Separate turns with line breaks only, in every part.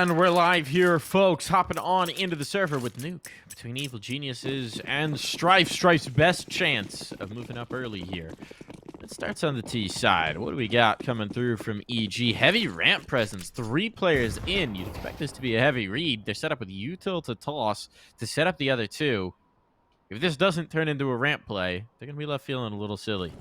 And we're live here, folks, hopping on into the server with Nuke between Evil Geniuses and Strife. Strife's best chance of moving up early here. It starts on the T side. What do we got coming through from EG? Heavy ramp presence. 3 players in. You'd expect this to be a heavy read. They're set up with util to toss to set up the other 2. If this doesn't turn into a ramp play, they're going to be left feeling a little silly.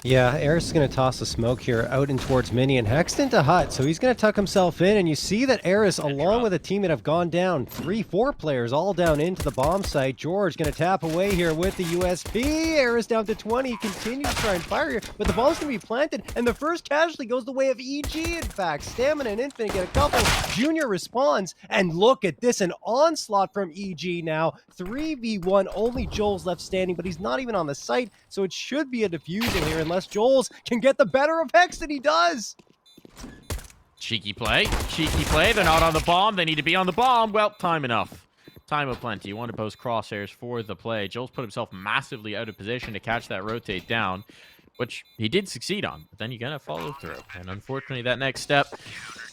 Yeah, Eris is going to toss the smoke here out in towards Mini and Hext into Hut, so he's going to tuck himself in, and you see that Eris, along with a teammate, have gone down. 3-4 players all down into the bomb site. George going to tap away here with the USP. Eris down to 20. He continues to try and fire here, but the bomb's going to be planted, and the first casualty goes the way of EG, in fact. Stamina and Infinite get a couple. Junior responds, and look at this, an onslaught from EG now. 3v1, only Joel's left standing, but he's not even on the site, so it should be a defusal here, unless Joel's can get the better of Hex, and he does.
Cheeky play. They're not on the bomb. They need to be on the bomb. Well, time enough. Time aplenty. You want to post crosshairs for the play. Joel's put himself massively out of position to catch that rotate down, which he did succeed on, but then you gotta follow through. And unfortunately, that next step,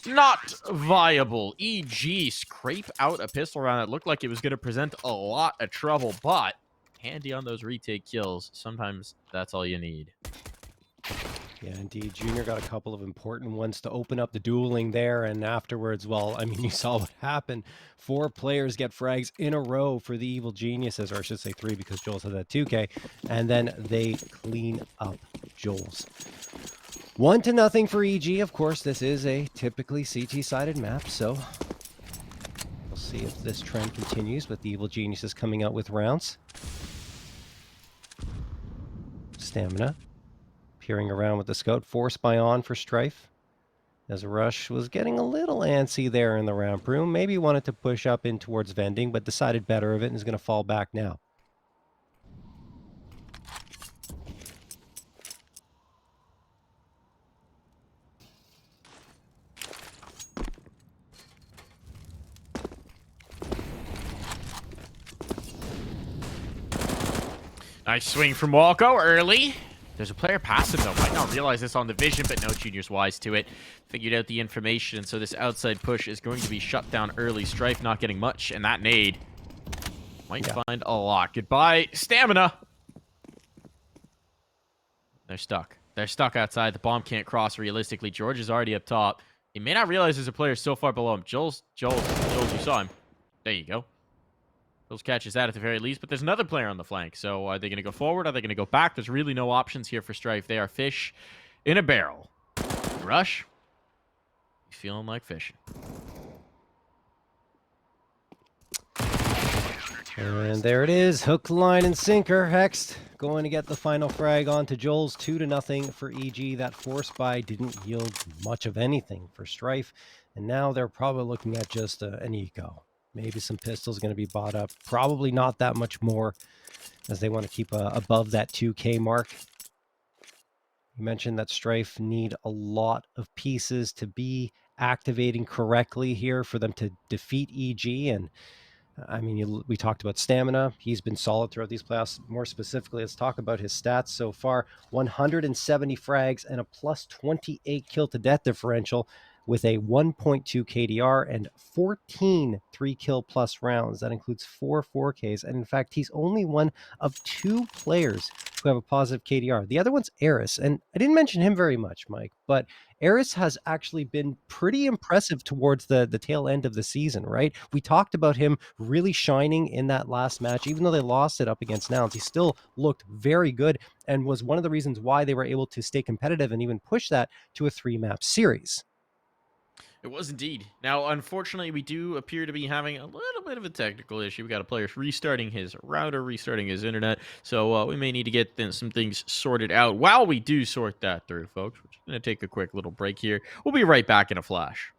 not viable. EG scrape out a pistol round that looked like it was going to present a lot of trouble, but handy on those retake kills. Sometimes that's all you need.
Yeah, indeed. Junior got a couple of important ones to open up the dueling there, and afterwards, well, I mean, you saw what happened. 4 players get frags in a row for the Evil Geniuses, or I should say 3 because Joel's had that 2K, and then they clean up Joel's. 1-0 for EG. Of course, this is a typically CT-sided map, so we'll see if this trend continues with the Evil Geniuses coming out with rounds. Stamina. Peering around with the scout. Force by on for Strife. As Rush was getting a little antsy there in the ramp room. Maybe wanted to push up in towards vending, but decided better of it and is going to fall back now.
Nice swing from Walco early. There's a player passive, though. Might not realize this on the vision, but no, Junior's wise to it. Figured out the information, and so this outside push is going to be shut down early. Strife not getting much, and that nade might find a lot. Goodbye, Stamina. They're stuck. They're stuck outside. The bomb can't cross realistically. George is already up top. He may not realize there's a player so far below him. Joel's, you saw him. There you go. Those catches that at the very least, but there's another player on the flank. So are they going to go forward? Are they going to go back? There's really no options here for Strife. They are fish in a barrel. Rush. He's feeling like fishing.
And there it is. Hook, line, and sinker. Hext going to get the final frag onto Joel's. 2-0 for EG. That force buy didn't yield much of anything for Strife. And now they're probably looking at just an eco. Maybe some pistols going to be bought up. Probably not that much more, as they want to keep above that 2K mark. You mentioned that Strife need a lot of pieces to be activating correctly here for them to defeat EG. And I mean, we talked about Stamina. He's been solid throughout these playoffs. More specifically, let's talk about his stats so far. 170 frags and a plus 28 kill to death differential, with a 1.2 KDR and 14 3-kill plus rounds. That includes 4 4Ks. And in fact, he's only one of 2 players who have a positive KDR. The other one's Eris. And I didn't mention him very much, Mike, but Eris has actually been pretty impressive towards the tail end of the season, right? We talked about him really shining in that last match. Even though they lost it up against Nouns, he still looked very good and was one of the reasons why they were able to stay competitive and even push that to a 3-map series.
It was indeed. Now, unfortunately, we do appear to be having a little bit of a technical issue. We got a player restarting his router, restarting his internet, so we may need to get some things sorted out. While we do sort that through, folks, we're just going to take a quick little break here. We'll be right back in a flash.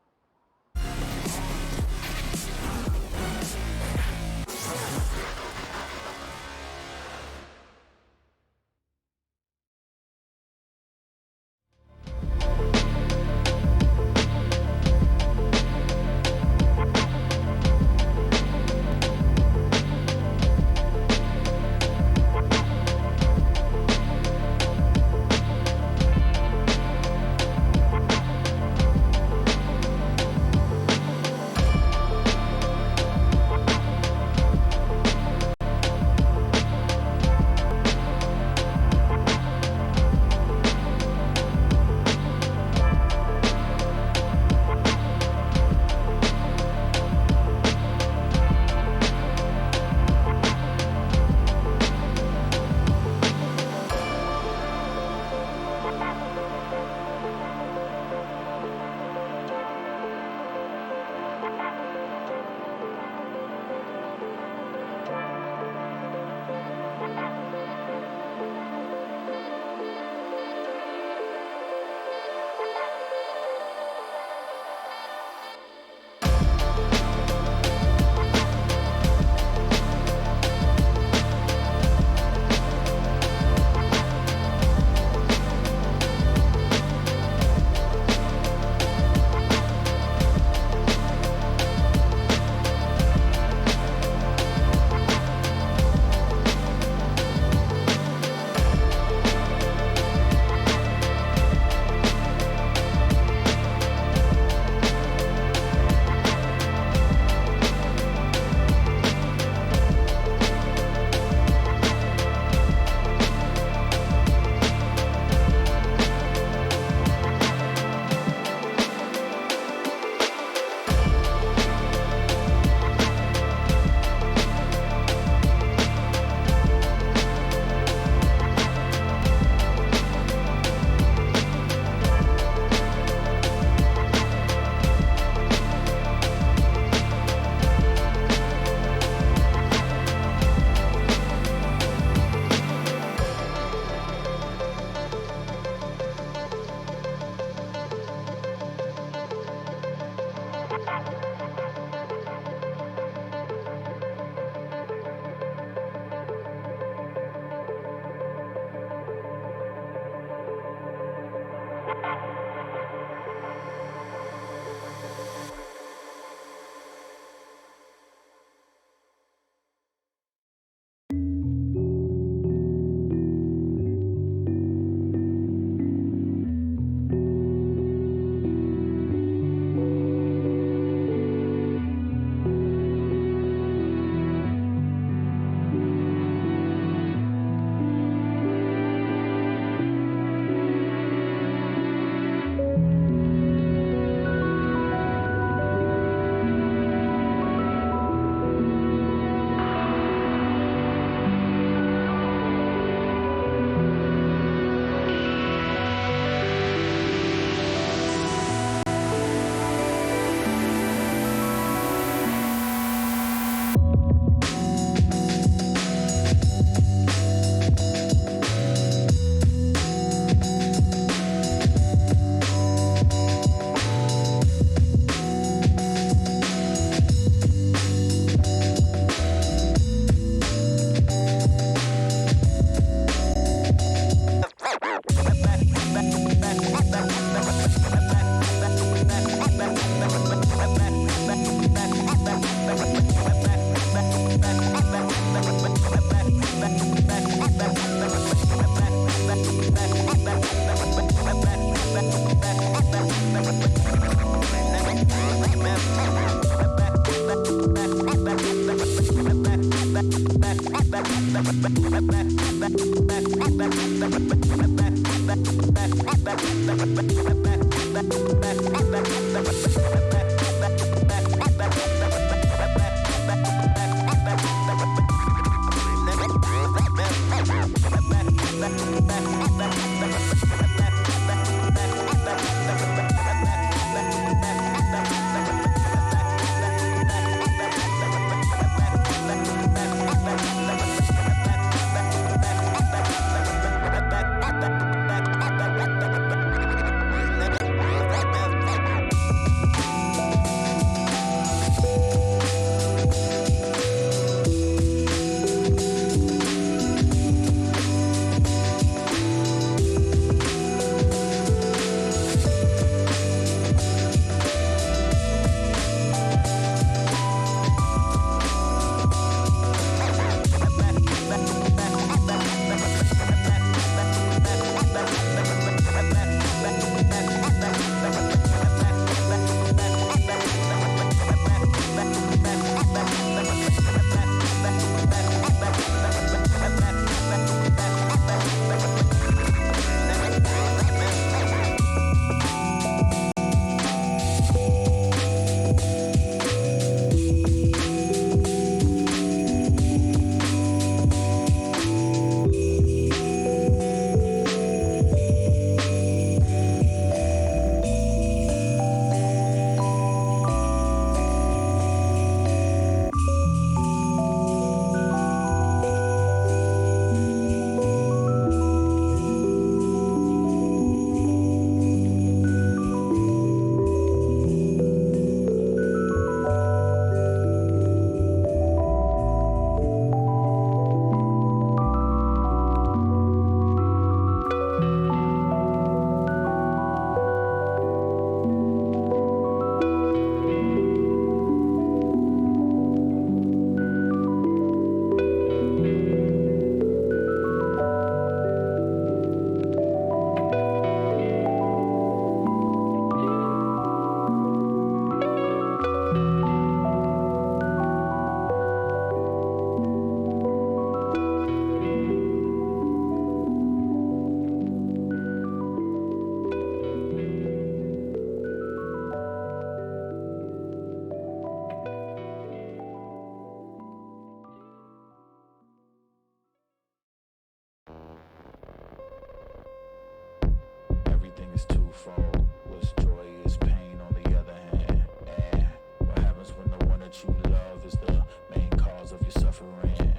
Everything is twofold. What's joy is pain on the other hand. And what happens when the one that you love is the main cause of your suffering?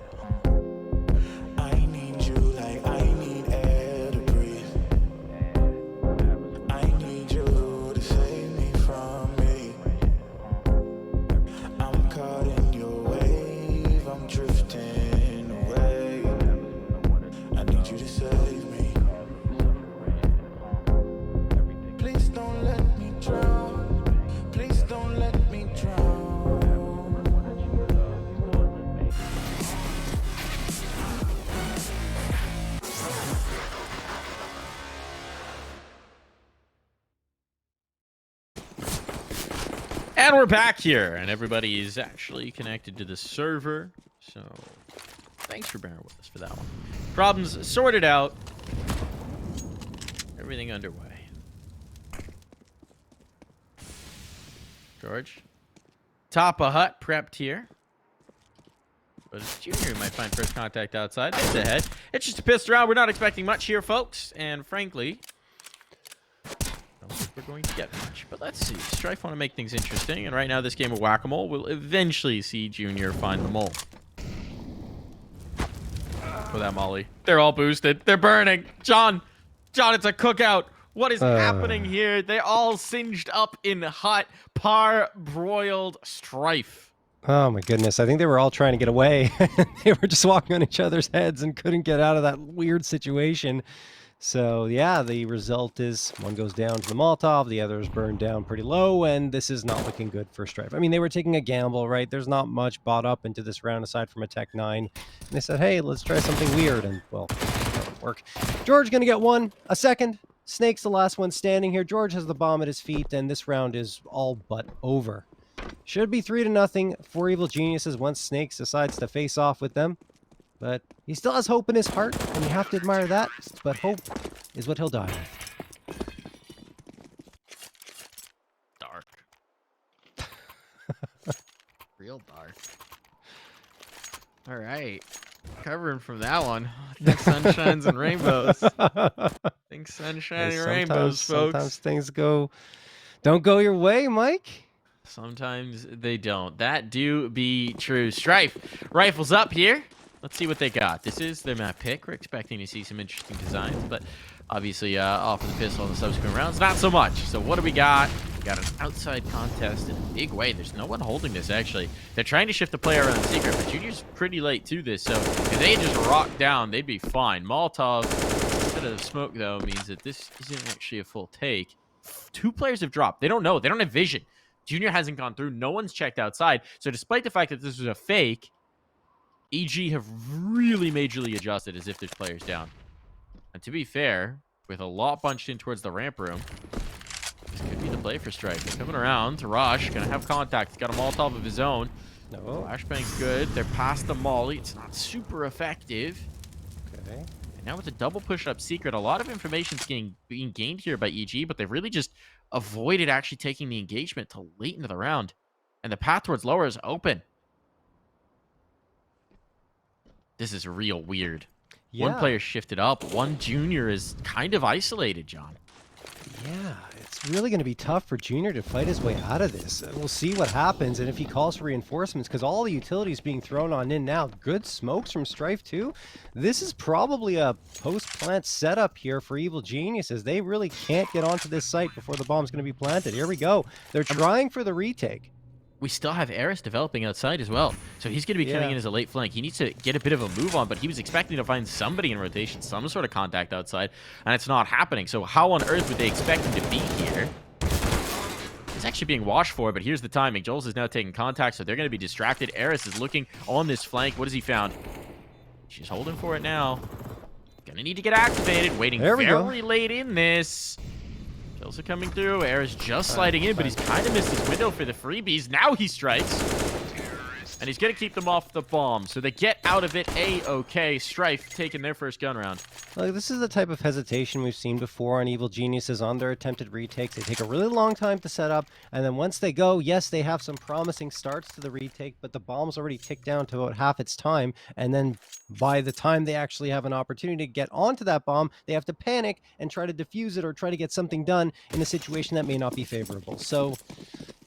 I need you like I need air to breathe. I need you to save me from me. I'm caught in your wave, I'm drifting away. I need you to save me. Please don't let me drown. Please don't let me drown.
And we're back here, and everybody is actually connected to the server. So, thanks for bearing with us for that one. Problems sorted out. Everything underway. George. Top of hut prepped here. But it's Junior who might find first contact outside. It's ahead. It's just a pissed around. We're not expecting much here, folks. And frankly, I don't think we're going to get much. But let's see. Strife want to make things interesting. And right now, this game of whack-a-mole will eventually see Junior find the mole. For that molly. They're all boosted. They're burning. John, it's a cookout. What is happening here? They all singed up in hot, par-broiled Strife.
Oh my goodness. I think they were all trying to get away. They were just walking on each other's heads and couldn't get out of that weird situation. So yeah, the result is one goes down to the Molotov, the other is burned down pretty low, and this is not looking good for Strife. I mean, they were taking a gamble, right? There's not much bought up into this round aside from a Tech 9. And they said, hey, let's try something weird, and well, that didn't work. George gonna get one, a second. Snake's the last one standing here. George has the bomb at his feet, and this round is all but over. Should be 3-0 for Evil Geniuses once Snakes decides to face off with them. But he still has hope in his heart, and you have to admire that. But hope is what he'll die with.
Dark. Real dark. All right. Covering from that one. Think sunshines and rainbows. Think sunshine and rainbows, folks.
Sometimes things don't go your way, Mike.
Sometimes they don't. That do be true. Strife, rifles up here. Let's see what they got. This is their map pick. We're expecting to see some interesting designs, but obviously off of the pistol in the subsequent rounds, not so much. So what do we got? We got an outside contest in a big way. There's no one holding this, actually. They're trying to shift the play around Secret, but Junior's pretty late to this, so if they just rock down, they'd be fine. Molotov, instead of smoke, though, means that this isn't actually a full take. 2 players have dropped. They don't know. They don't have vision. Junior hasn't gone through. No one's checked outside. So despite the fact that this was a fake, EG have really majorly adjusted as if there's players down. And to be fair, with a lot bunched in towards the ramp room, this could be the play for Strife. They're coming around to Rush. Gonna have contact. He's got a Molotov of his own.
No.
Flashbang's good. They're past the molly. It's not super effective.
Okay.
And now with the double push up Secret, a lot of information's being gained here by EG, but they've really just avoided actually taking the engagement till late into the round. And the path towards lower is open. This is real weird.
Yeah.
One player shifted up. One Junior is kind of isolated, John.
Yeah, it's really going to be tough for Junior to fight his way out of this. We'll see what happens, and if he calls for reinforcements, because all the utilities being thrown on in now. Good smokes from Strife, too. This is probably a post-plant setup here for Evil Geniuses. They really can't get onto this site before the bomb's going to be planted. Here we go. They're trying for the retake.
We still have Eris developing outside as well. So he's going to be coming in as a late flank. He needs to get a bit of a move on, but he was expecting to find somebody in rotation, some sort of contact outside, and it's not happening. So how on earth would they expect him to be here? He's actually being watched for, but here's the timing. Jules is now taking contact, so they're going to be distracted. Eris is looking on this flank. What has he found? She's holding for it now. Gonna need to get activated. Waiting very late in this. Kills are coming through. Eris just sliding in, but he's kind of missed his window for the freebies. Now he strikes. And he's going to keep them off the bomb. So they get out of it A-okay. Strife taking their first gun round.
Look, this is the type of hesitation we've seen before on Evil Geniuses on their attempted retakes. They take a really long time to set up, and then once they go, yes, they have some promising starts to the retake, but the bomb's already ticked down to about half its time, and then by the time they actually have an opportunity to get onto that bomb, they have to panic and try to defuse it or try to get something done in a situation that may not be favorable. So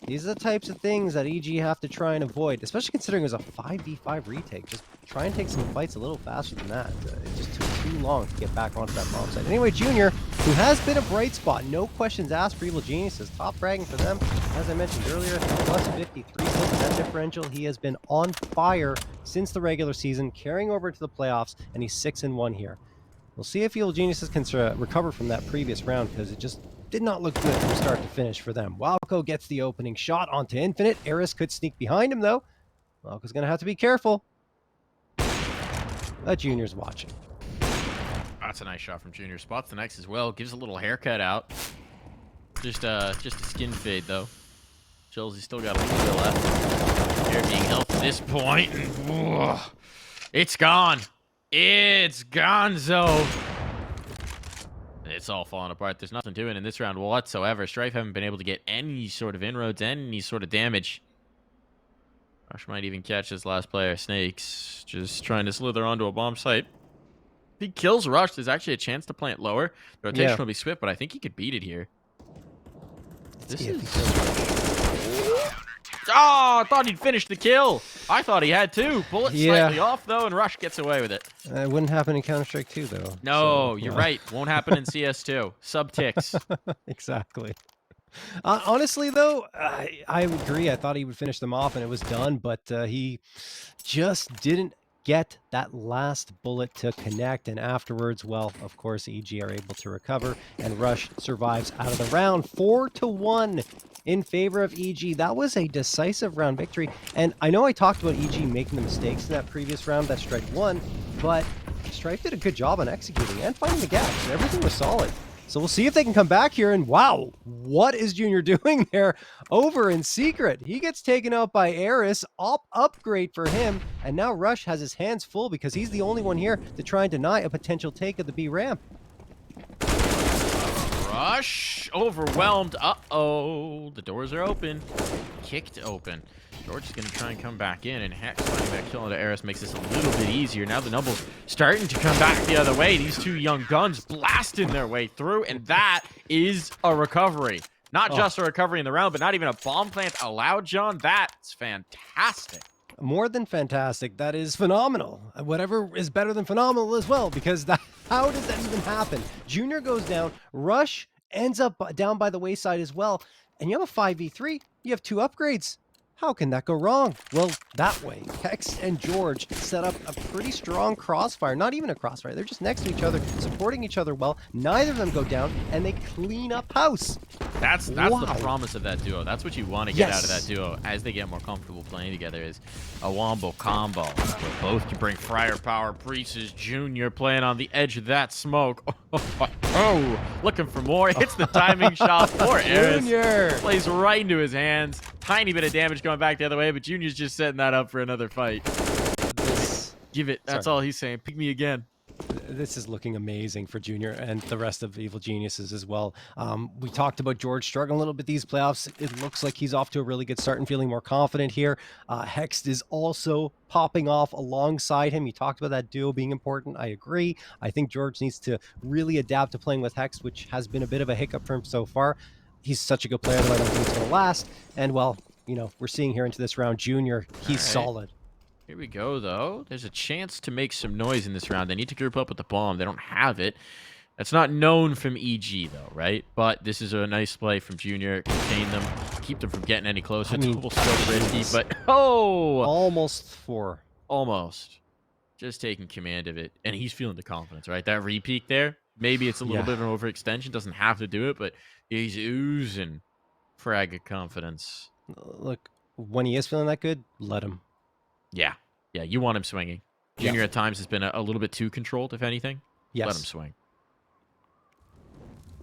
these are the types of things that EG have to try and avoid, especially considering it was a 5v5 retake. Just try and take some fights a little faster than that. It just took too long to get back onto that bomb site. Anyway, Junior, who has been a bright spot, no questions asked for Evil Geniuses. Top fragging for them, as I mentioned earlier, plus 53% differential. He has been on fire since the regular season, carrying over to the playoffs, and he's 6-1 here. We'll see if Evil Geniuses can recover from that previous round, because it just did not look good from start to finish for them. Wildco gets the opening shot onto Infinite. Eris could sneak behind him, though. Wildco's going to have to be careful. That Junior's watching.
That's a nice shot from Junior. Spots the next as well. Gives a little haircut out. Just a skin fade, though. Chills, he's still got a little bit left. Hair being held to this point. And, it's gone. It's gonzo. It's all falling apart. There's nothing doing in this round whatsoever. Strife haven't been able to get any sort of inroads, any sort of damage. Rush might even catch this last player. Snakes just trying to slither onto a bomb site. If he kills Rush, there's actually a chance to plant lower. The rotation will be swift, but I think he could beat it here. This is... Oh, I thought he'd finished the kill. I thought he had too. Bullet slightly off, though, and Rush gets away with it.
It wouldn't happen in Counter-Strike 2, though.
No, so, you're right. Won't happen in CS2. Sub-ticks.
Exactly. Honestly, though, I agree. I thought he would finish them off, and it was done, but he just didn't get that last bullet to connect, and afterwards, well, of course, EG are able to recover, and Rush survives out of the round 4-1 in favor of EG. That was a decisive round victory, and I know I talked about EG making the mistakes in that previous round that Strife won, but Strife did a good job on executing and finding the gaps. Everything was solid. So we'll see if they can come back here. And wow, what is Junior doing there over in secret? He gets taken out by Eris. Upgrade for him. And now Rush has his hands full because he's the only one here to try and deny a potential take of the B ramp.
Rush overwhelmed. Uh-oh. The doors are open. Kicked open. George is going to try and come back in, and Hex finding that kill into Eris makes this a little bit easier. Now the Nubble's starting to come back the other way. These two young guns blasting their way through, and that is a recovery. Not just a recovery in the round, but not even a bomb plant allowed, John. That's fantastic.
More than fantastic. That is phenomenal. Whatever is better than phenomenal as well, because how does that even happen? Junior goes down. Rush ends up down by the wayside as well. And you have a 5v3. You have 2 upgrades. How can that go wrong? Well, that way, Hex and George set up a pretty strong crossfire. Not even a crossfire. They're just next to each other, supporting each other well. Neither of them go down, and they clean up house.
That's
wow.
The promise of that duo. That's what you want to get out of that duo as they get more comfortable playing together, is a wombo combo. Where both can bring firepower. Priest is Junior playing on the edge of that smoke. Oh, looking for more. Hits the timing shot for Eris.
Junior
Plays right into his hands. Tiny bit of damage going back the other way, but Junior's just setting that up for another fight. Give it. That's all he's saying. Pick me again.
This is looking amazing for Junior and the rest of Evil Geniuses as well. We talked about George struggling a little bit these playoffs. It looks like he's off to a really good start and feeling more confident here. Hext is also popping off alongside him. You talked about that duo being important. I agree. I think George needs to really adapt to playing with Hext, which has been a bit of a hiccup for him so far. He's such a good player that I don't think it's going to last. And, well, you know, we're seeing here into this round, Junior, he's solid.
Here we go, though. There's a chance to make some noise in this round. They need to group up with the bomb. They don't have it. That's not known from EG, though, right? But this is a nice play from Junior. Contain them. Keep them from getting any closer.
I mean,
It's still risky, but... Oh!
Almost 4.
Almost. Just taking command of it. And he's feeling the confidence, right? That re-peek there. Maybe it's a little bit of an overextension. Doesn't have to do it, but he's oozing frag confidence.
Look, when he is feeling that good, let him.
Yeah. Yeah, you want him swinging. Junior at times has been a little bit too controlled, if anything.
Yes.
Let him swing.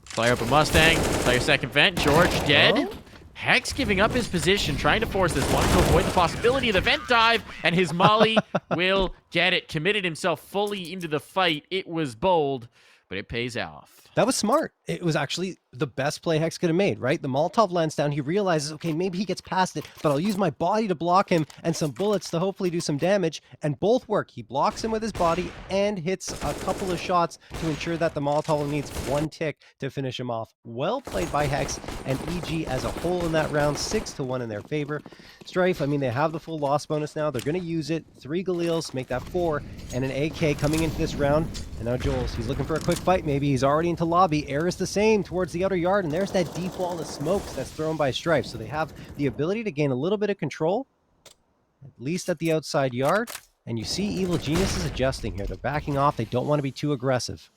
Fire up a Mustang. Player second vent. George dead.
Oh.
Hex giving up his position, trying to force this one to avoid the possibility of the vent dive, and his molly will get it. Committed himself fully into the fight. It was bold, but it pays off.
That was smart. It was actually the best play Hex could have made, right? The Molotov lands down. He realizes, okay, maybe he gets past it, but I'll use my body to block him and some bullets to hopefully do some damage. And both work. He blocks him with his body and hits a couple of shots to ensure that the Molotov needs 1 tick to finish him off. Well played by Hex and EG as a whole in that round. 6-1 in their favor. Strife, I mean, they have the full loss bonus now. They're going to use it. 3 Galils, make that 4. And an AK coming into this round. And now Joel's, he's looking for a quick fight maybe. He's already into lobby. Eris the same towards the outer yard, and there's that deep wall of smokes that's thrown by Strife. So they have the ability to gain a little bit of control, at least at the outside yard. And you see Evil Geniuses adjusting here. They're backing off. They don't want to be too aggressive.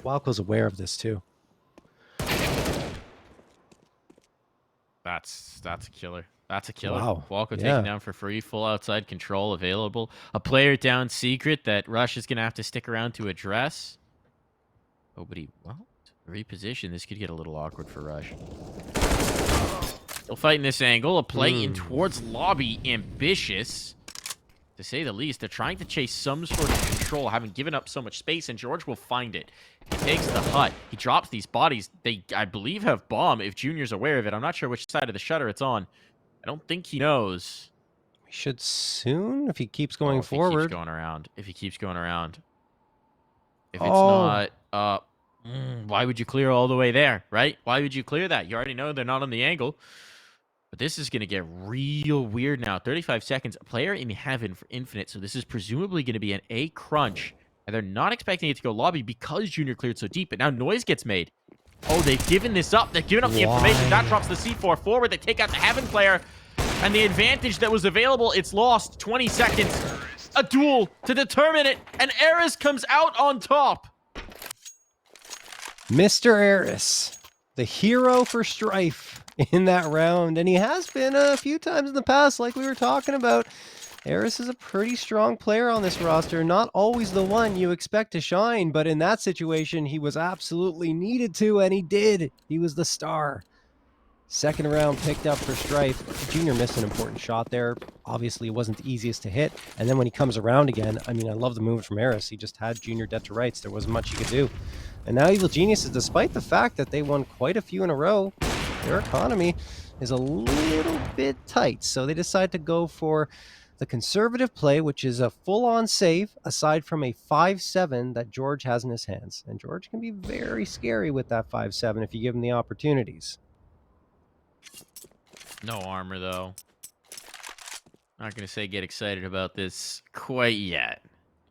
Wildco's aware of this too.
That's a killer. That's a killer.
Wow.
Walco taken down for free, full outside control available. A player down secret that Rush is going to have to stick around to address. Oh, but he won't reposition. This could get a little awkward for Rush. Still fighting this angle. A play in towards lobby. Ambitious, to say the least. They're trying to chase some sort of control, having given up so much space, and George will find it. He takes the hut. He drops these bodies. They, I believe, have bomb, if Junior's aware of it. I'm not sure which side of the shutter it's on. I don't think he knows.
We should soon if he keeps going forward.
If he keeps going around. If he keeps going around. If it's not up, why would you clear all the way there, right? Why would you clear that? You already know they're not on the angle. But this is going to get real weird now. 35 seconds. A player in heaven for infinite. So this is presumably going to be an A crunch. And they're not expecting it to go lobby because Junior cleared so deep. But now noise gets made. Oh, they've given this up. They've given up the information. That drops the C4 forward. They take out the heaven player. And the advantage that was available, it's lost. 20 seconds. A duel to determine it. And Eris comes out on top.
Mr. Eris, the hero for Strife in that round. And he has been a few times in the past, like we were talking about. Eris is a pretty strong player on this roster. Not always the one you expect to shine, but in that situation, he was absolutely needed to, and he did. He was the star. Second round picked up for Strife. Junior missed an important shot there. Obviously, it wasn't the easiest to hit. And then when he comes around again, I mean, I love the move from Eris. He just had Junior dead to rights. There wasn't much he could do. And now Evil Geniuses, despite the fact that they won quite a few in a row, their economy is a little bit tight. So they decide to go for the conservative play, which is a full-on save, aside from a 5-7 that George has in his hands. And George can be very scary with that 5-7 if you give him the opportunities.
No armor, though. Not going to say get excited about this quite yet.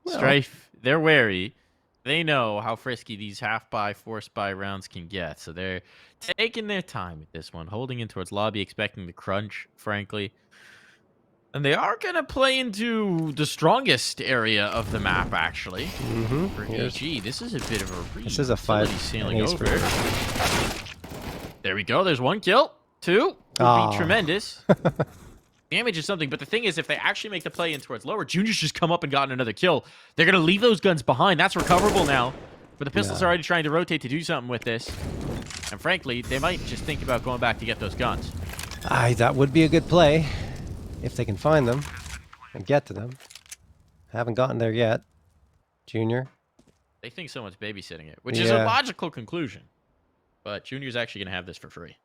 Well,
Strife, they're wary. They know how frisky these half-buy, force-buy rounds can get. So they're taking their time with this one, holding in towards lobby, expecting the crunch, frankly. And they are going to play into the strongest area of the map, actually. For EG, this is a bit of a read.
This is a 5
sailing over. There we go. There's 1 kill. 2 would be tremendous. Damage is something, but the thing is, if they actually make the play in towards lower, Junior's just come up and gotten another kill. They're going to leave those guns behind. That's recoverable now. But the pistols are already trying to rotate to do something with this. And frankly, they might just think about going back to get those guns.
That would be a good play, if they can find them and get to them. Haven't gotten there yet. Junior.
They think someone's babysitting it, which is a logical conclusion. But Junior's actually going to have this for free.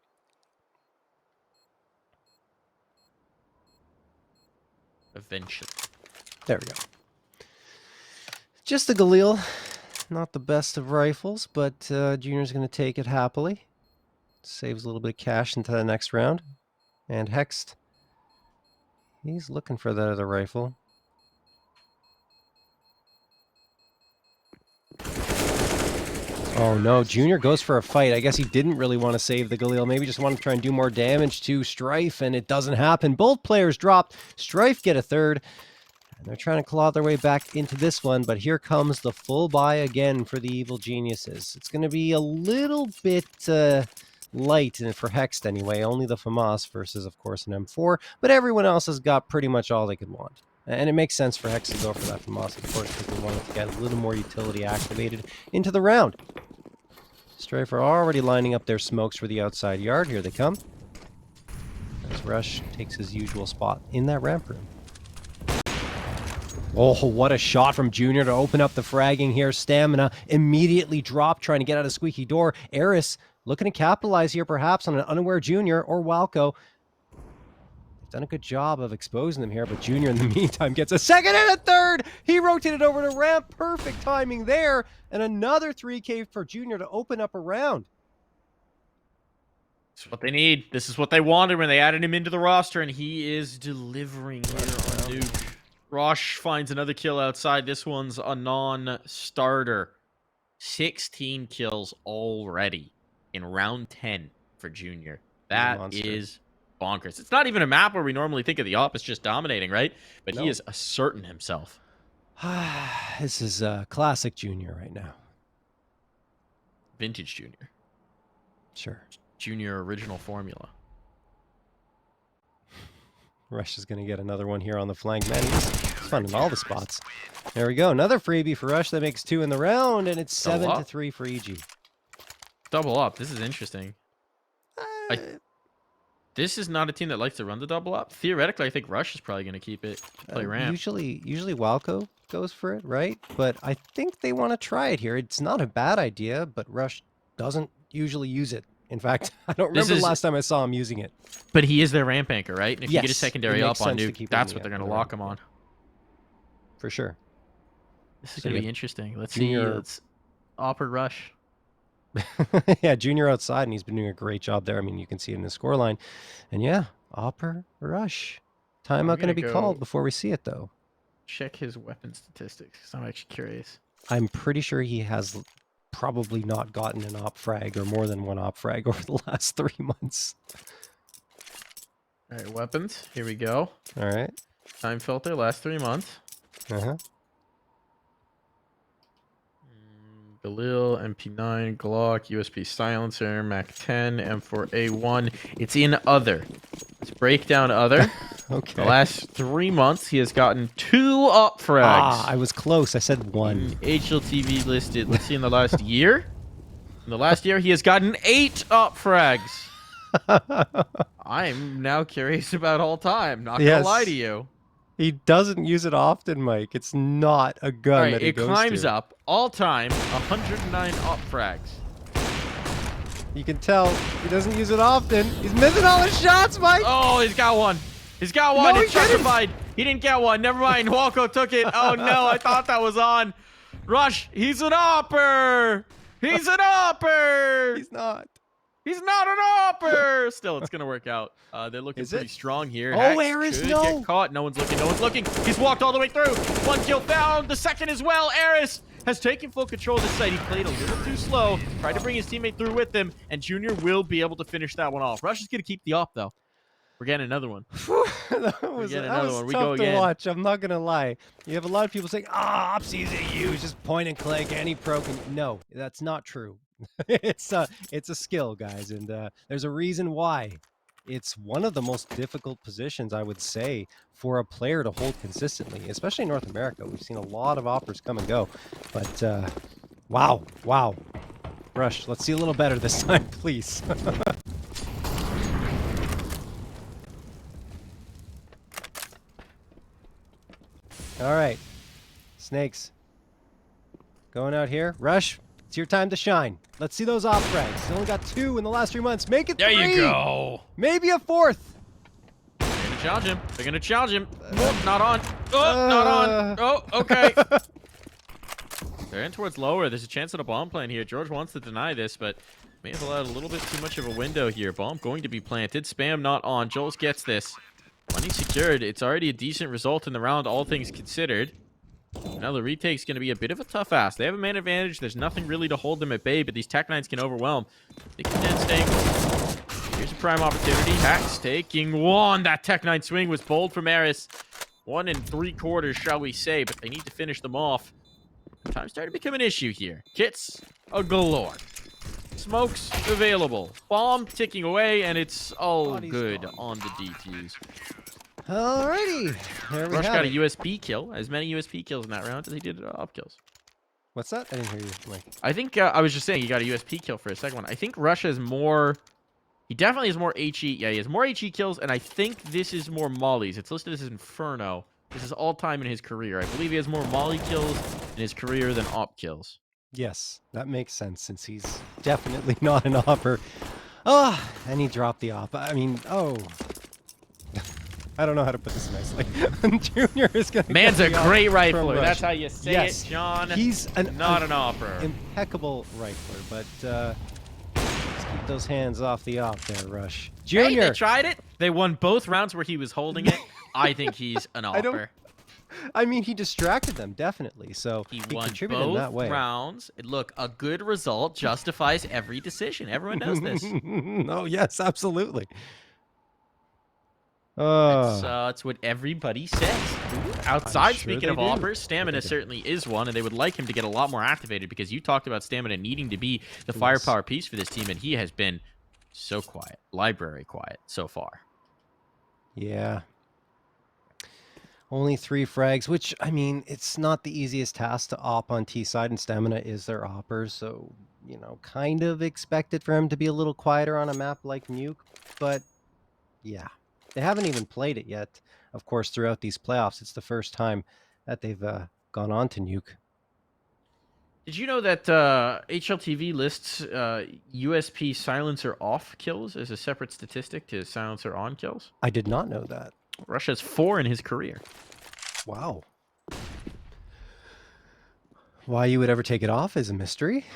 Eventually.
There we go. Just the Galil. Not the best of rifles, but Junior's going to take it happily. Saves a little bit of cash into the next round. And Hexed. He's looking for that other rifle. Oh no, Junior goes for a fight. I guess he didn't really want to save the Galil. Maybe just wanted to try and do more damage to Strife, and it doesn't happen. Both players dropped. Strife get a third. And they're trying to claw their way back into this one, but here comes the full buy again for the Evil Geniuses. It's going to be a little bit light for Hexed anyway. Only the FAMAS versus, of course, an M4. But everyone else has got pretty much all they could want. And it makes sense for Hex to go for that FAMAS, of course, because they wanted to get a little more utility activated into the round. Strife are already lining up their smokes for the outside yard. Here they come. As Rush takes his usual spot in that ramp room. Oh, what a shot from Junior to open up the fragging here. Stamina immediately dropped, trying to get out of squeaky door. Eris looking to capitalize here, perhaps, on an unaware Junior or Walco. Done a good job of exposing them here, but Junior in the meantime gets a second and a third. He rotated over to ramp. Perfect timing there. And another 3K for Junior to open up a round.
This is what they need. This is what they wanted when they added him into the roster, and he is delivering here on Nuke. Rosh finds another kill outside. This one's a non-starter. 16 kills already in round 10 for Junior. That is bonkers. It's not even a map where we normally think of the op as just dominating, right? But he is asserting himself.
This is classic Junior right now.
Vintage Junior.
Sure.
Junior original formula.
Rush is going to get another one here on the flank. Man, he's finding all the spots. There we go. Another freebie for Rush. That makes 2 in the round, and it's 7-3 for EG.
Double up. This is interesting. This is not a team that likes to run the double up. Theoretically, I think Rush is probably going to keep it to play ramp.
Usually Walco goes for it, right? But I think they want to try it here. It's not a bad idea, but Rush doesn't usually use it. In fact, I don't remember the last time I saw him using it.
But he is their ramp anchor, right? And if you get a secondary up on Nuke, that's what they're going to lock him on.
For sure.
This is going to be interesting. Let's see. Let's Opera Rush.
Yeah, Junior outside, and he's been doing a great job there. I mean, you can see it in the scoreline. And yeah, Opera Rush. Timeout going to be called before we see it, though.
Check his weapon statistics, because I'm actually curious.
I'm pretty sure he has probably not gotten an op frag or more than one op frag over the last 3 months.
All right, weapons. Here we go.
All right.
Time filter, last 3 months. Galil, MP9, Glock, USP silencer, Mac 10, M4A1. It's in other. Let's break down other.
Okay.
The last 3 months, he has gotten 2 up frags.
Ah, I was close. I said 1.
HLTV listed. Let's see in the last year. In the last year, he has gotten 8 up frags. I'm now curious about all time. Not gonna lie to you.
He doesn't use it often, Mike. It's not a gun
All right,
that he
it
goes
climbs
to.
up all time 109 up frags.
You can tell he doesn't use it often. He's missing all his shots, Mike.
Oh, he's got one. He's got one.
No,
It's
he didn't.
justified. He didn't get one. Never mind. Walco took it. Oh no, I thought that was on. Rush. He's an upper. He's an upper.
He's not.
He's not an upper. Still, it's gonna work out. They're looking
Is
pretty
it?
strong here.
Oh,
Hex
Eris,
could
no.
get caught. No one's looking. No one's looking. He's walked all the way through. 1 kill found. The second as well. Eris has taken full control of the site. He played a little too slow. Tried to bring his teammate through with him, and Junior will be able to finish that one off. Rush is gonna keep the op though. We're getting another one.
that was
another one. We
tough
go
to
again.
watch. I'm not gonna lie. You have a lot of people saying, "Ah, Op's easy to use. Just point and click. Any pro can." No, that's not true. it's a skill, guys, and there's a reason why. It's one of the most difficult positions, I would say, for a player to hold consistently, especially in North America. We've seen a lot of offers come and go, but wow. Rush, let's see a little better this time, please. All right, Snakes. Going out here. Rush, it's your time to shine. Let's see those op frags. You only got 2 in the last 3 months. Make it 3.
There you go.
Maybe a 4th.
They're gonna challenge him. They're gonna challenge him. Nope, not on. Oh, not on. Oh, okay. They're in towards lower. There's a chance at a bomb plant here. George wants to deny this, but may have allowed a little bit too much of a window here. Bomb going to be planted. Spam not on. Jules gets this. Money secured. It's already a decent result in the round, all things considered. Now the retake's going to be a bit of a tough ask. They have a man advantage. There's nothing really to hold them at bay, but these Tech 9s can overwhelm. They can staying. Here's a prime opportunity. Hacks taking 1. That Tech 9 swing was bold from Eris. 1 3/4, shall we say, but they need to finish them off. Time's starting to become an issue here. Kits a galore. Smokes available. Bomb ticking away, and it's all
Body's
good
gone.
on the defuse.
Alrighty. There we
Rush
have
got a
it.
USP kill. As many USP kills in that round as he did op kills.
What's that? I didn't hear you, Mike.
I think I was just saying he got a USP kill for a second one. I think Rush has more. He definitely has more HE. Yeah, he has more HE kills, and I think this is more mollies. It's listed as Inferno. This is all time in his career. I believe he has more molly kills in his career than op kills.
Yes, that makes sense since he's definitely not an opper. Ah, and he dropped the op. I mean, oh. I don't know how to put this nicely. Junior is going to
Man's a great rifler.
from Rush.
That's how you say
Yes,
it, John.
He's
not an opper.
impeccable rifler, but let's keep those hands off the op there, Rush.
Hey,
Junior,
they tried it. They won both rounds where he was holding it. I think he's an
I don't-
opper.
I mean, he distracted them, definitely, so
He
he
won
contributed in that
both
way.
rounds. Look, a good result justifies every decision. Everyone knows this.
Oh, yes, absolutely.
That's what everybody says. Outside,
sure
speaking
they
of
do.
offers, Stamina certainly is one, and they would like him to get a lot more activated because you talked about Stamina needing to be the firepower piece for this team, and he has been so quiet, library quiet so far.
Yeah. Only 3 frags, which, I mean, it's not the easiest task to op on T side, and Stamina is their opper, so, you know, kind of expected for him to be a little quieter on a map like Nuke, but yeah. They haven't even played it yet, of course, throughout these playoffs. It's the first time that they've gone on to Nuke.
Did you know that HLTV lists USP silencer off kills as a separate statistic to silencer on kills?
I did not know that.
Rush has 4 in his career.
Wow. Why you would ever take it off is a mystery.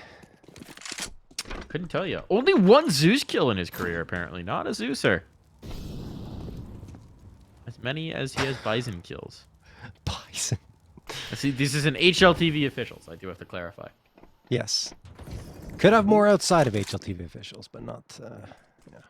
Couldn't tell you. Only 1 Zeus kill in his career, apparently. Not a Zeuser. As many as he has Bison kills.
Bison.
See, this is an HLTV officials. I do have to clarify.
Yes. Could have more outside of HLTV officials, but not... yeah.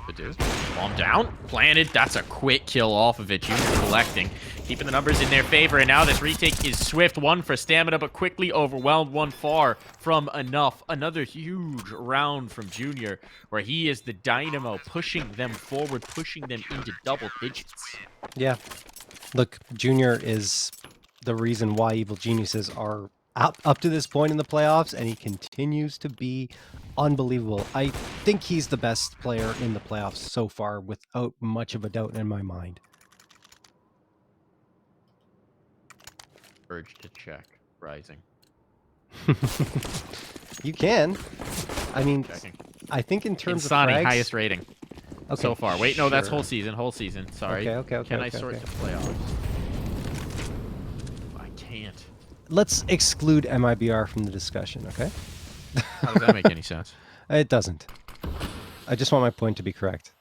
Badoo. Bomb down. Planted. That's a quick kill off of it. Junior collecting. Keeping the numbers in their favor. And now this retake is swift. One for stamina, but quickly overwhelmed. One far from enough. Another huge round from Junior, where he is the dynamo, pushing them forward, pushing them into double digits.
Yeah. Look, Junior is the reason why Evil Geniuses are up to this point in the playoffs, and he continues to be unbelievable. I think he's the best player in the playoffs so far, without much of a doubt in my mind.
Urge to check. Rising.
You can. I mean,
Checking.
I think in terms
Insani,
of frags,
highest rating so far. Wait, no, that's
sure.
whole season. Whole season. Sorry.
Okay,
Can I
okay,
sort
okay.
the playoffs? I can't.
Let's exclude MIBR from the discussion, okay?
How does that make any sense?
It doesn't. I just want my point to be correct.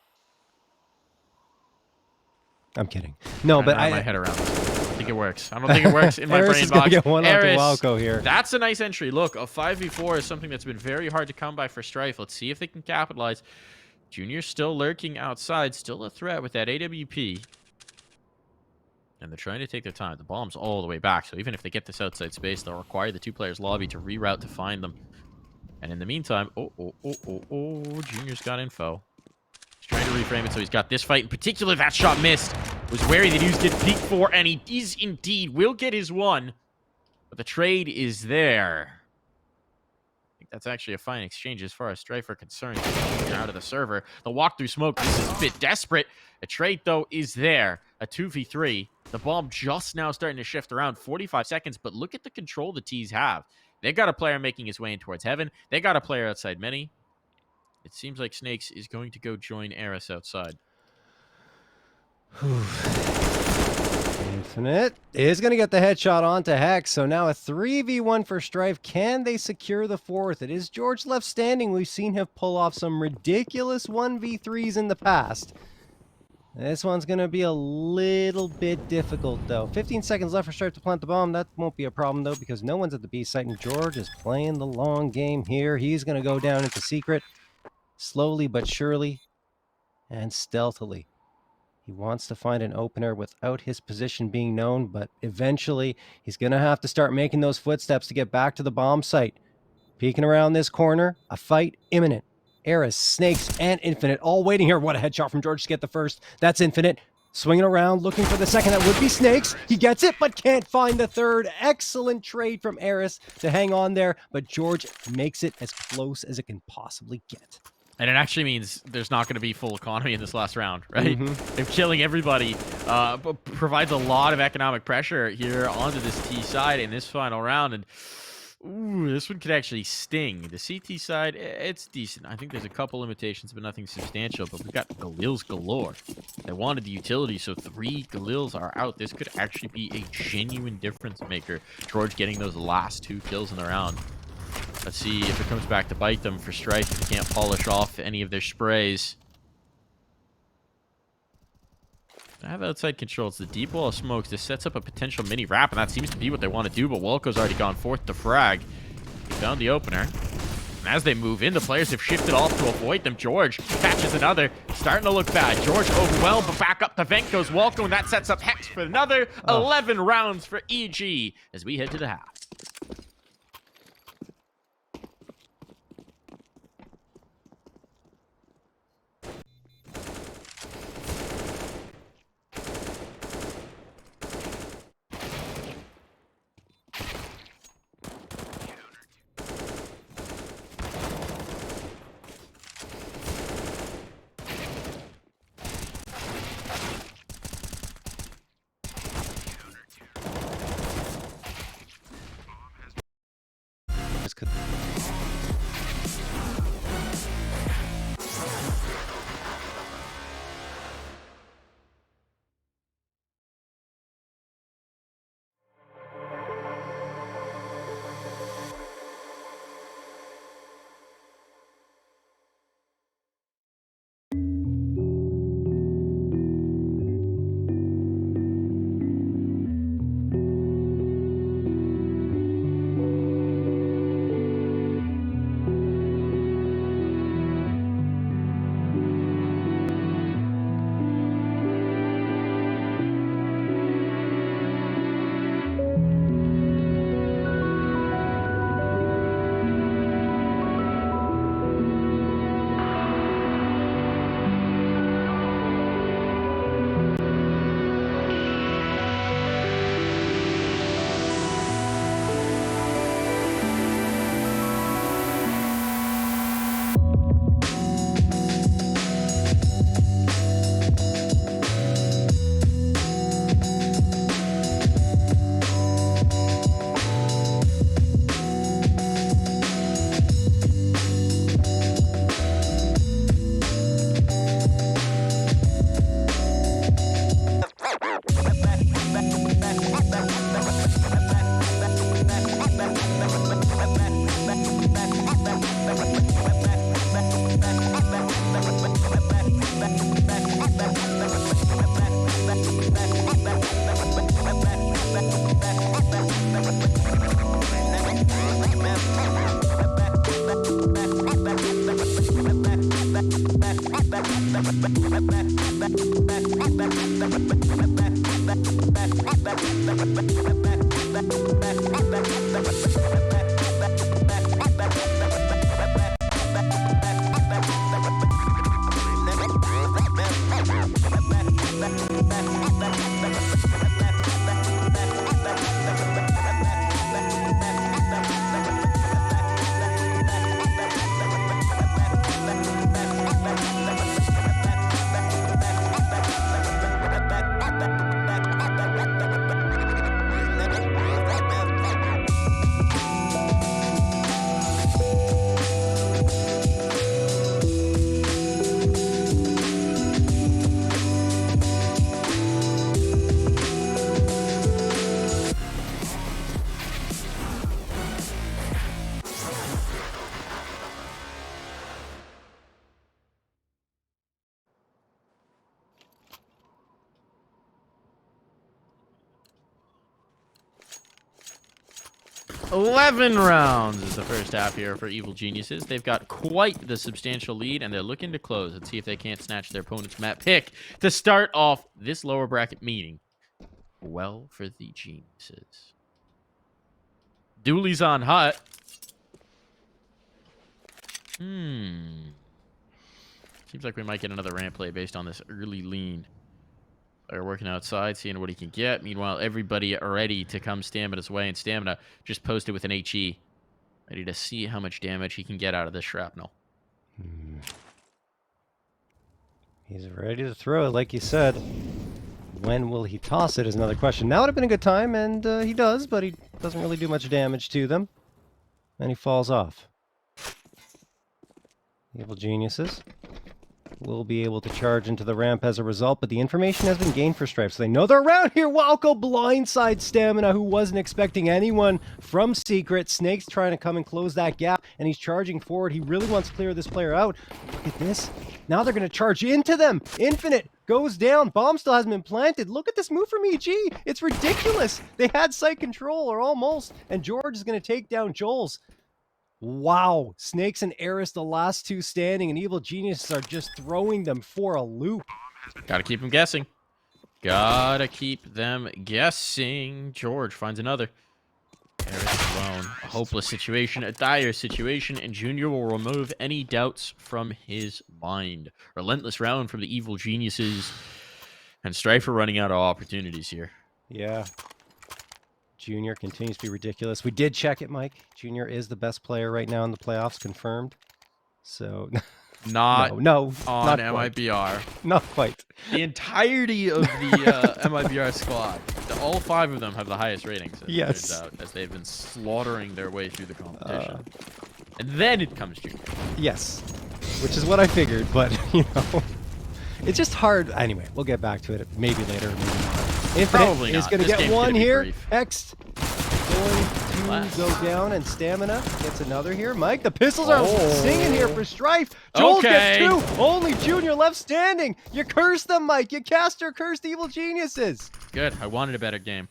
I'm kidding. No, but
I my head around this. I don't think it works. I don't think it works in my
Eris
brain
is gonna
box.
get one onto
Eris,
Walco here.
That's a nice entry. Look, a 5v4 is something that's been very hard to come by for Strife. Let's see if they can capitalize. Junior's still lurking outside, still a threat with that AWP. And they're trying to take their time. The bomb's all the way back, so even if they get this outside space, they'll require the two players lobby to reroute to find them. And in the meantime, Junior's got info. He's trying to reframe it, so he's got this fight in particular. That shot missed. Was wary that he was getting peeked for, and he is indeed will get his one. But the trade is there. I think that's actually a fine exchange as far as Strife are concerned. Junior out of the server. The walk through smoke. This is a bit desperate. A trade, though, is there. A 2v3. The bomb just now starting to shift around. 45 seconds, but look at the control the T's have. They got a player making his way in towards heaven. They got a player outside mini. It seems like Snakes is going to go join Eris outside.
Infinite is going to get the headshot onto Hex. So now a 3v1 for Strife. Can they secure the fourth? It is George left standing. We've seen him pull off some ridiculous 1v3s in the past. This one's going to be a little bit difficult, though. 15 seconds left for Strife to plant the bomb. That won't be a problem, though, because no one's at the B site, and George is playing the long game here. He's going to go down into secret, slowly but surely, and stealthily. He wants to find an opener without his position being known, but eventually he's going to have to start making those footsteps to get back to the bomb site. Peeking around this corner, a fight imminent. Eris, Snakes, and Infinite all waiting here. What a headshot from George to get the first. That's Infinite. Swinging around, looking for the second. That would be Snakes. He gets it, but can't find the third. Excellent trade from Eris to hang on there, but George makes it as close as it can possibly get.
And it actually means there's not going to be full economy in this last round, right? If killing everybody provides a lot of economic pressure here onto this T side in this final round. And ooh, this one could actually sting. The CT side, it's decent. I think there's a couple limitations, but nothing substantial. But we've got Galils galore. They wanted the utility, so 3 Galils are out. This could actually be a genuine difference maker. George getting those last 2 kills in the round. Let's see if it comes back to bite them for Strife if they can't polish off any of their sprays. I have outside control. It's the deep wall of smokes. This sets up a potential mini wrap, and that seems to be what they want to do, but Walco's already gone forth to frag. He found the opener. And as they move in, the players have shifted off to avoid them. George catches another. Starting to look bad. George overwhelmed, but back up the vent goes Walco, and that sets up Hex for another 11 rounds for EG as we head to the half.
Just 'cause-
$11 rounds is the first half here for Evil Geniuses. They've got quite the substantial lead, and they're looking to close and see if they can't snatch their opponent's map pick to start off this lower bracket meeting. Well for the Geniuses. Dooley's on hut. Seems like we might get another ramp play based on this early lean. They're working outside, seeing what he can get. Meanwhile, everybody ready to come Stamina's way, and Stamina just posted with an HE. Ready to see how much damage he can get out of this shrapnel.
He's ready to throw it, like you said. When will he toss it is another question. Now would have been a good time, and he does, but he doesn't really do much damage to them. Then he falls off. Evil Geniuses will be able to charge into the ramp as a result, but the information has been gained for Strife, so they know they're around here. Walco blindside Stamina, who wasn't expecting anyone from Secret. Snake's trying to come and close that gap, and he's charging forward. He really wants to clear this player out. Look at this. Now they're going to charge into them. Infinite goes down. Bomb still hasn't been planted. Look at this move from EG. It's ridiculous. They had site control, or almost, and George is going to take down Joel's. Wow, Snakes and Eris, the last two standing, and Evil Geniuses are just throwing them for a loop.
Gotta keep them guessing. Gotta keep them guessing. George finds another. Eris alone. A hopeless situation, a dire situation, and Junior will remove any doubts from his mind. Relentless round from the Evil Geniuses, and Strife are running out of opportunities here.
Yeah. Junior continues to be ridiculous. We did check it, Mike. Junior is the best player right now in the playoffs, confirmed. So,
not
no,
on
not quite.
MIBR.
Not quite.
The entirety of the MIBR squad, all 5 of them have the highest ratings.
Yes.
Turns out, as they've been slaughtering their way through the competition. And then it comes Junior.
Yes, which is what I figured, but, you know, it's just hard. Anyway, we'll get back to it maybe later, maybe not. Infinite
Probably
is
not.
going to
This
get
game's
one
gonna be
here.
brief.
X going to go down, and Stamina gets another here. Mike, the pistols are singing here for Strife. Joel gets 2. Only Junior left standing. You cursed them, Mike. You cast or cursed Evil Geniuses.
Good. I wanted a better game.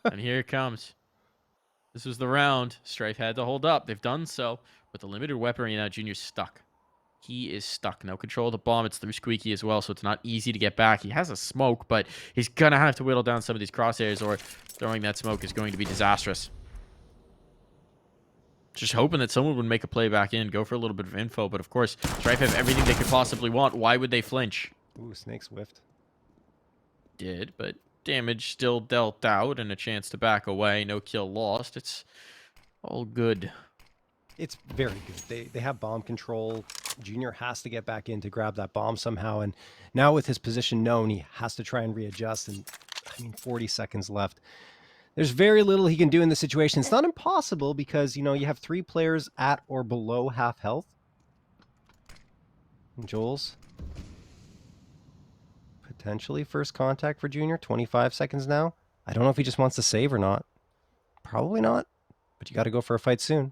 And here it comes. This was the round. Strife had to hold up. They've done so. With the limited weaponry now, Junior's stuck. He is stuck. No control of the bomb. It's through Squeaky as well, so it's not easy to get back. He has a smoke, but he's going to have to whittle down some of these crosshairs, or throwing that smoke is going to be disastrous. Just hoping that someone would make a play back in, go for a little bit of info, but of course, Strife have everything they could possibly want. Why would they flinch?
Ooh, Snake's whiffed.
Did, but damage still dealt out and a chance to back away. No kill lost. It's all good.
It's very good. They have bomb control. Junior has to get back in to grab that bomb somehow, and now with his position known, he has to try and readjust, and I mean, 40 seconds left. There's very little he can do in this situation. It's not impossible because, you know, you have 3 players at or below half health. And Joel's Potentially first contact for Junior. 25 seconds now. I don't know if he just wants to save or not. Probably not, but you got to go for a fight soon.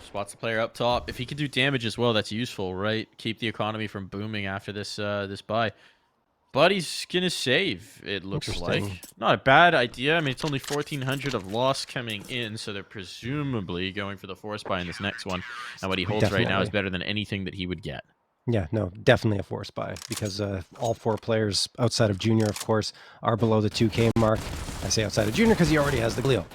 Spots the player up top. If he can do damage as well, that's useful, right? Keep the economy from booming after this this buy. But he's gonna save, it looks like. Not a bad idea. I mean, it's only 1,400 of loss coming in, so they're presumably going for the force buy in this next one. And what he holds right now is better than anything that he would get.
Yeah, no, definitely a force buy, because all 4 players outside of Junior, of course, are below the 2K mark. I say outside of Junior because he already has the Glio.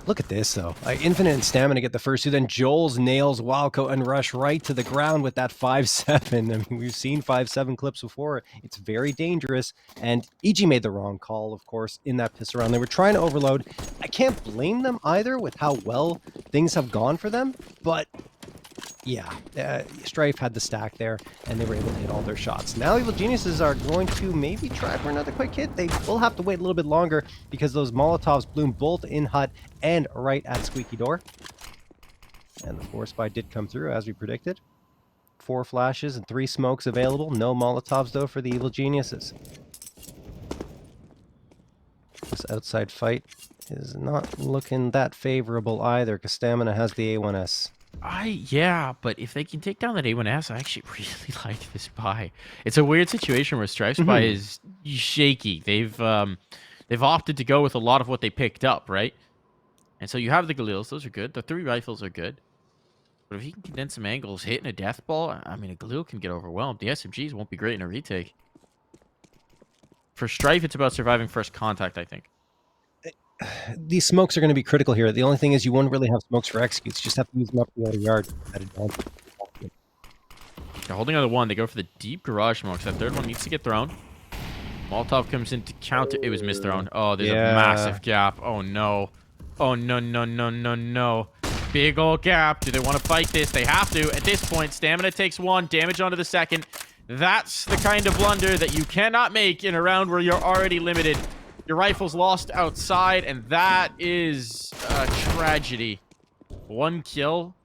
Look at this, though. Infinite and Stamina get the first 2, then Joel's nails Wildcoat and Rush right to the ground with that 5-7. I mean, we've seen 5-7 clips before. It's very dangerous, and EG made the wrong call, of course, in that piss around. They were trying to overload. I can't blame them either with how well things have gone for them, but yeah, Strife had the stack there, and they were able to hit all their shots. Now Evil Geniuses are going to maybe try for another quick hit. They will have to wait a little bit longer because those Molotovs bloom both in hut and right at Squeaky Door. And the force buy did come through, as we predicted. 4 flashes and 3 smokes available. No Molotovs, though, for the Evil Geniuses. This outside fight is not looking that favorable either, because Stamina has the A1S.
Yeah, but if they can take down that A1S, I actually really like this buy. It's a weird situation where Strife's buy is shaky. They've opted to go with a lot of what they picked up, right? And so you have the Galils, those are good. The 3 rifles are good. But if he can condense some angles, hitting a death ball, I mean, a Galil can get overwhelmed. The SMGs won't be great in a retake. For Strife, it's about surviving first contact, I think.
These smokes are going to be critical here. The only thing is you won't really have smokes for executes. You just have to use them up the other yard.
They're holding on to 1. They go for the deep garage smokes. That 3rd one needs to get thrown. Molotov comes in to counter. It was misthrown. Oh, there's a massive gap. Oh, no. Oh, no, no, no, no, no. Big old gap. Do they want to fight this? They have to. At this point, Stamina takes 1. Damage onto the 2nd. That's the kind of blunder that you cannot make in a round where you're already limited. Your rifle's lost outside, and that is a tragedy. 1 kill.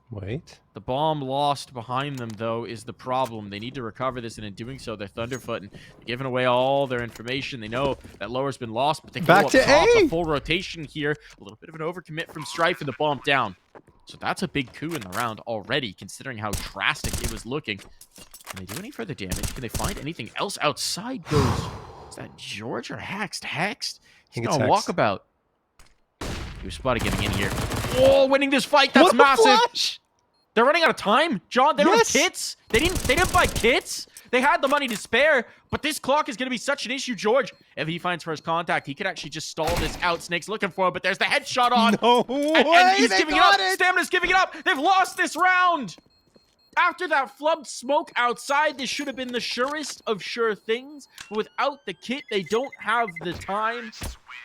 Wait.
The bomb lost behind them, though, is the problem. They need to recover this, and in doing so, they're thunderfooting. They're giving away all their information. They know that lower's been lost, but they go up top. A full rotation here. A little bit of an overcommit from Strife, and the bomb down. So that's a big coup in the round already, considering how drastic it was looking. Can they do any further damage? Can they find anything else outside goes? Is that George or Hexed? Hexed? He's going to walkabout. He was spotted getting in here. Oh, winning this fight. That's massive. Flash. They're running out of time. John, they don't have kits. They didn't buy kits. They had the money to spare, but this clock is going to be such an issue, George. If he finds first contact, he could actually just stall this out. Snake's looking for him, but there's the headshot on.
No way.
And he's giving it up. Stamina's giving it up. They've lost this round. After that flubbed smoke outside, this should have been the surest of sure things. But without the kit, they don't have the time.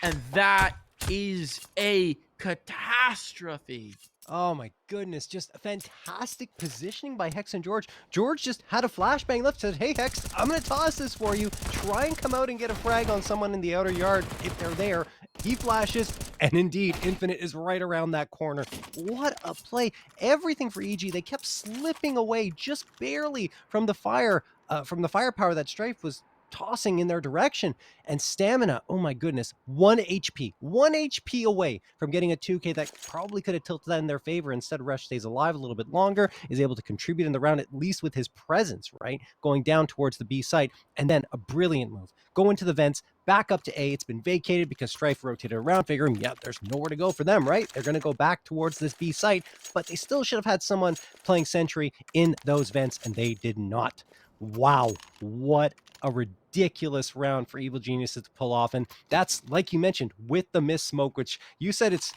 And that is a catastrophe.
Oh my goodness, just fantastic positioning by Hex and George. George just had a flashbang left, said, hey Hex, I'm going to toss this for you. Try and come out and get a frag on someone in the outer yard if they're there. He flashes, and indeed, Infinite is right around that corner. What a play. Everything for EG. They kept slipping away just barely from the firepower that Strife was tossing in their direction. And Stamina, oh my goodness, 1 HP. 1 HP away from getting a 2K that probably could have tilted that in their favor. Instead, Rush stays alive a little bit longer, is able to contribute in the round, at least with his presence, right? Going down towards the B site, and then a brilliant move. Go into the vents, back up to A. It's been vacated because Strife rotated around, figuring, yeah, there's nowhere to go for them, right? They're going to go back towards this B site, but they still should have had someone playing sentry in those vents, and they did not. Wow, what a ridiculous round for Evil Geniuses to pull off. And that's, like you mentioned, with the miss smoke, which you said it's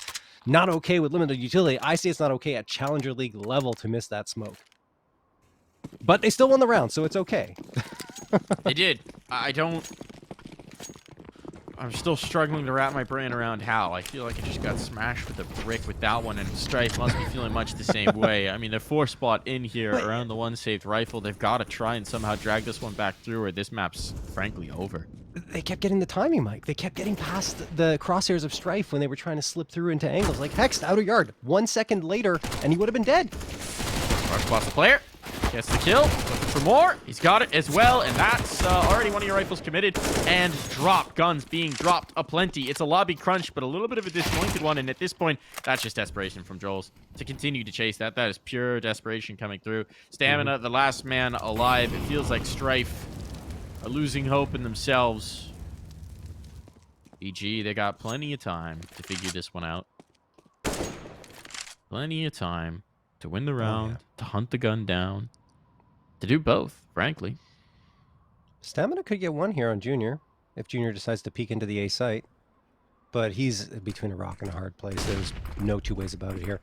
not okay with limited utility. I say it's not okay at Challenger League level to miss that smoke. But they still won the round, so it's okay.
They did. I'm still struggling to wrap my brain around how. I feel like I just got smashed with a brick with that one, and Strife must be feeling much the same way. I mean, the 4 spot in here around the 1 saved rifle. They've got to try and somehow drag this one back through, or this map's frankly over.
They kept getting the timing, Mike. They kept getting past the crosshairs of Strife when they were trying to slip through into angles. Like Hex, outer yard. 1 second later, and he would have been dead.
Rush spots the player. Gets the kill. Looking for more. He's got it as well, and that's already one of your rifles committed. And drop. Guns being dropped aplenty. It's a lobby crunch, but a little bit of a disjointed one, and at this point, that's just desperation from Joel's to continue to chase that. That is pure desperation coming through. Stamina, the last man alive. It feels like Strife are losing hope in themselves. EG, they got plenty of time to figure this one out. Plenty of time to win the round, to hunt the gun down, to do both, frankly.
Stamina could get one here on Junior if Junior decides to peek into the A site. But he's between a rock and a hard place. There's no two ways about it here.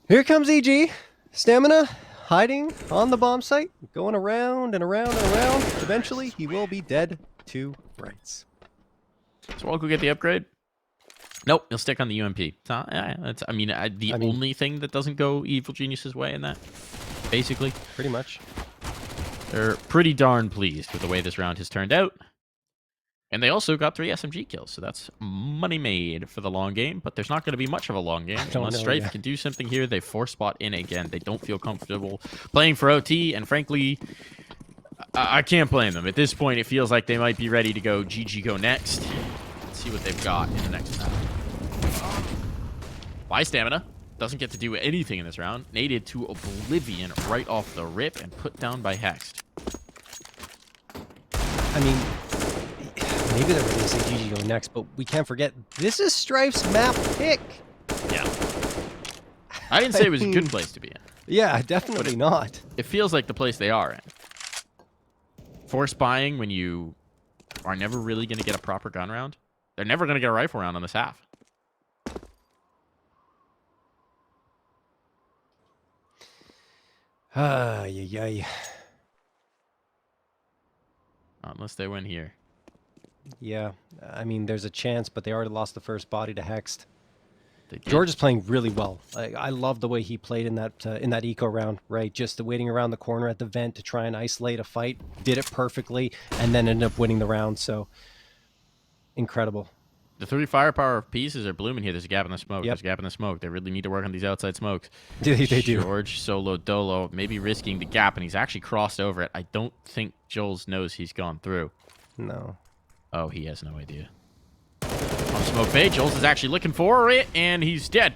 Here comes EG. Stamina hiding on the bomb site, going around and around and around. Eventually, he will be dead to rights.
So I'll go get the upgrade. Nope, he'll stick on the UMP. The only thing that doesn't go Evil Genius's way in that, basically.
Pretty much.
They're pretty darn pleased with the way this round has turned out. And they also got 3 SMG kills, so that's money made for the long game. But there's not going to be much of a long game unless Strife can do something here. They force spot in again. They don't feel comfortable playing for OT, and frankly, I can't blame them. At this point, it feels like they might be ready to go GG go next. Let's see what they've got in the next round. By Stamina. Doesn't get to do anything in this round. Naded to oblivion right off the rip and put down by Hexed.
I mean, maybe they're ready to say GG go next, but we can't forget, this is Strife's map pick.
Yeah. I didn't say it was a good place to be in.
Yeah, definitely not.
It feels like the place they are in. Force buying when you are never really going to get a proper gun round. They're never going to get a rifle round on this half.
Yeah.
Unless they win here.
Yeah, I mean, there's a chance, but they already lost the first body to Hexed. George is playing really well. I love the way he played in that eco round, right? Just waiting around the corner at the vent to try and isolate a fight. Did it perfectly, and then ended up winning the round, so incredible.
The 3 firepower pieces are blooming here. There's a gap in the smoke.
Yep.
There's a gap in the smoke. They really need to work on these outside smokes.
They do.
George, solo, dolo, maybe risking the gap, and he's actually crossed over it. I don't think Joel's knows he's gone through.
No.
Oh, he has no idea. On smoke fade, Joel's is actually looking for it, and he's dead.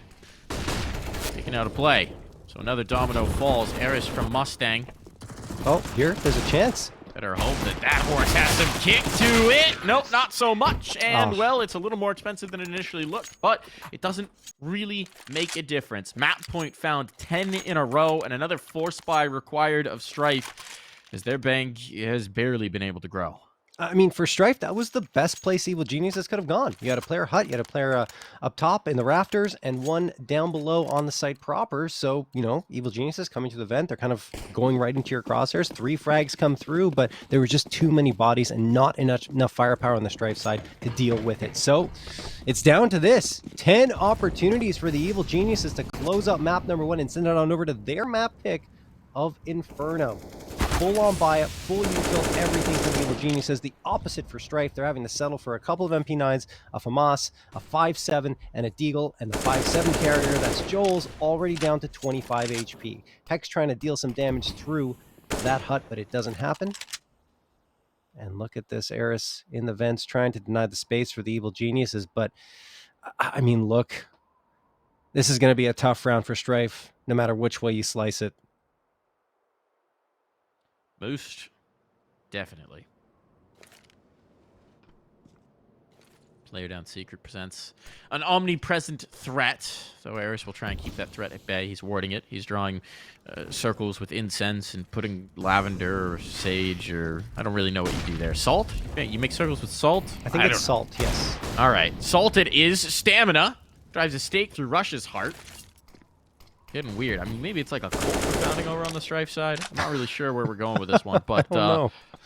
Taken out of play. So another domino falls. Eris from Mustang.
Oh, there's a chance.
Better hope that horse has some kick to it. Nope, not so much. And, well, it's a little more expensive than it initially looked, but it doesn't really make a difference. Map point found 10 in a row, and another force buy required of Strife, as their bank has barely been able to grow.
I mean, for Strife, that was the best place Evil Geniuses could have gone. You had a player hut, you had a player up top in the rafters, and one down below on the site proper. So, Evil Geniuses coming to the vent, they're kind of going right into your crosshairs. 3 frags come through, but there were just too many bodies and not enough firepower on the Strife side to deal with it. So, it's down to this. 10 opportunities for the Evil Geniuses to close up map number 1 and send it on over to their map pick of Inferno. Full on buy it, full util, everything for the Evil Geniuses. The opposite for Strife. They're having to settle for a couple of MP9s, a FAMAS, a 5.7, and a Deagle, and the 5.7 carrier. That's Joel's, already down to 25 HP. Hex trying to deal some damage through that hut, but it doesn't happen. And look at this, Eris in the vents trying to deny the space for the Evil Geniuses. But, I mean, look, this is going to be a tough round for Strife, no matter which way you slice it.
Most definitely. Player down secret presents an omnipresent threat. So Eris will try and keep that threat at bay. He's warding it. He's drawing circles with incense and putting lavender or sage or I don't really know what you do there. Salt? You make circles with salt?
I think it's salt, yes.
All right. Salted is Stamina. Drives a stake through Rush's heart. Getting weird. I mean, maybe it's like a cold founding over on the Strife side. I'm not really sure where we're going with this one, but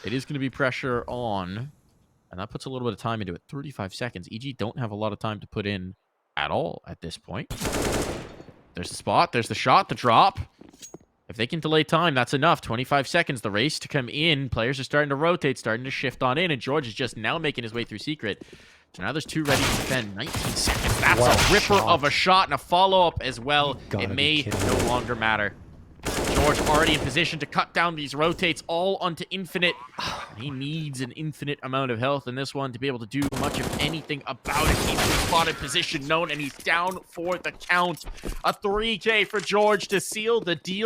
it is going to be pressure on, and that puts a little bit of time into it. 35 seconds. EG don't have a lot of time to put in at all at this point. There's the spot. There's the shot, the drop. If they can delay time, that's enough. 25 seconds. The race to come in. Players are starting to rotate, starting to shift on in, and George is just now making his way through secret. So now there's 2 ready to defend. 19 seconds. That's a ripper of a shot and a follow-up as well. It may no longer matter. George George already in position to cut down these rotates all onto Infinite. And he needs an infinite amount of health in this one to be able to do much of anything about it. He's in the spotted position known, and he's down for the count. A 3K for George to seal the deal.